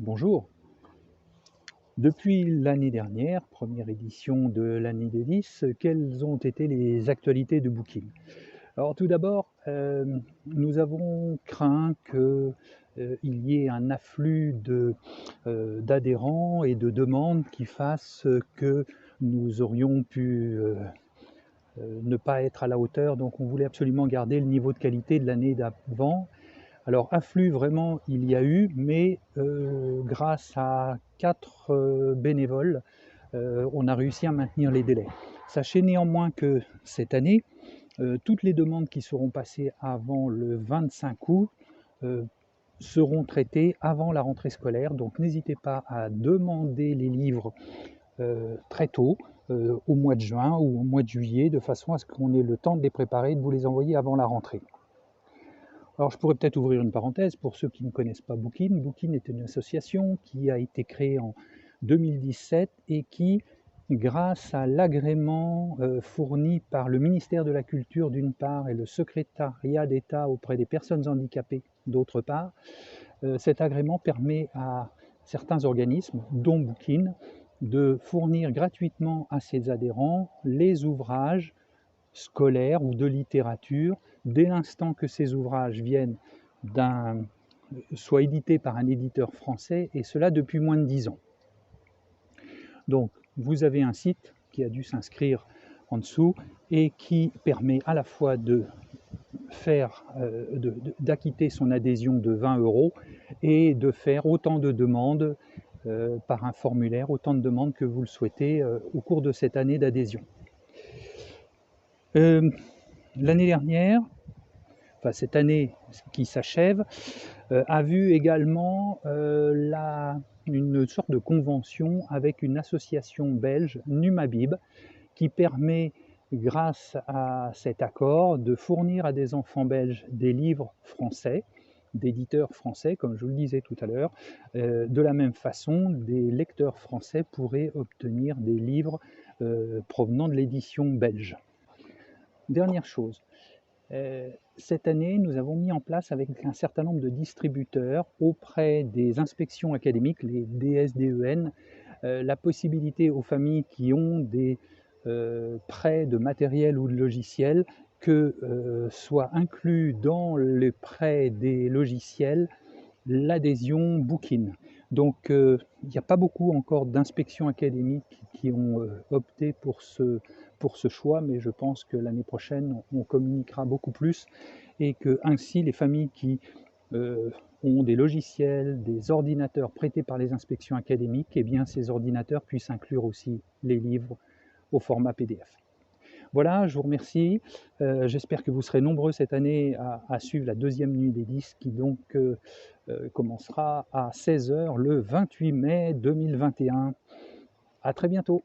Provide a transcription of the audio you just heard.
Bonjour. Depuis l'année dernière, première édition de l'année des 10, quelles ont été les actualités de Booking? Alors tout d'abord, nous avons craint que, il y ait un afflux d'adhérents et de demandes qui fassent que nous aurions pu, ne pas être à la hauteur. Donc on voulait absolument garder le niveau de qualité de l'année d'avant. Alors afflux vraiment il y a eu, mais grâce à 4 bénévoles, on a réussi à maintenir les délais. Sachez néanmoins que cette année, toutes les demandes qui seront passées avant le 25 août, heu, seront traitées avant la rentrée scolaire. Donc n'hésitez pas à demander les livres, très tôt, au mois de juin ou au mois de juillet, de façon à ce qu'on ait le temps de les préparer et de vous les envoyer avant la rentrée. Alors je pourrais peut-être ouvrir une parenthèse pour ceux qui ne connaissent pas Bookin. Bookin est une association qui a été créée en 2017 et qui, grâce à l'agrément fourni par le ministère de la Culture d'une part et le secrétariat d'État auprès des personnes handicapées d'autre part, cet agrément permet à certains organismes, dont Bookin, de fournir gratuitement à ses adhérents les ouvrages scolaires ou de littérature, dès l'instant que ces ouvrages viennent soient édités par un éditeur français, et cela depuis moins de 10 ans. Donc, vous avez un site qui a dû s'inscrire en dessous et qui permet à la fois d'acquitter son adhésion de 20 € et de faire autant de demandes par un formulaire, autant de demandes que vous le souhaitez au cours de cette année d'adhésion. L'année dernière, enfin cette année qui s'achève, a vu également une sorte de convention avec une association belge, Numabib, qui permet, grâce à cet accord, de fournir à des enfants belges des livres français, d'éditeurs français, comme je vous le disais tout à l'heure. De la même façon, des lecteurs français pourraient obtenir des livres provenant de l'édition belge. Dernière chose, cette année, nous avons mis en place avec un certain nombre de distributeurs auprès des inspections académiques, les DSDEN, la possibilité aux familles qui ont des prêts de matériel ou de logiciels que soit inclus dans les prêts des logiciels l'adhésion Bookin. Donc il n'y a pas beaucoup encore d'inspections académiques qui ont opté pour ce choix, mais je pense que l'année prochaine, on communiquera beaucoup plus et que ainsi les familles qui ont des logiciels, des ordinateurs prêtés par les inspections académiques, eh bien ces ordinateurs puissent inclure aussi les livres au format PDF. Voilà, je vous remercie. J'espère que vous serez nombreux cette année à suivre la deuxième nuit des 10 qui donc commencera à 16 h le 28 mai 2021. À très bientôt.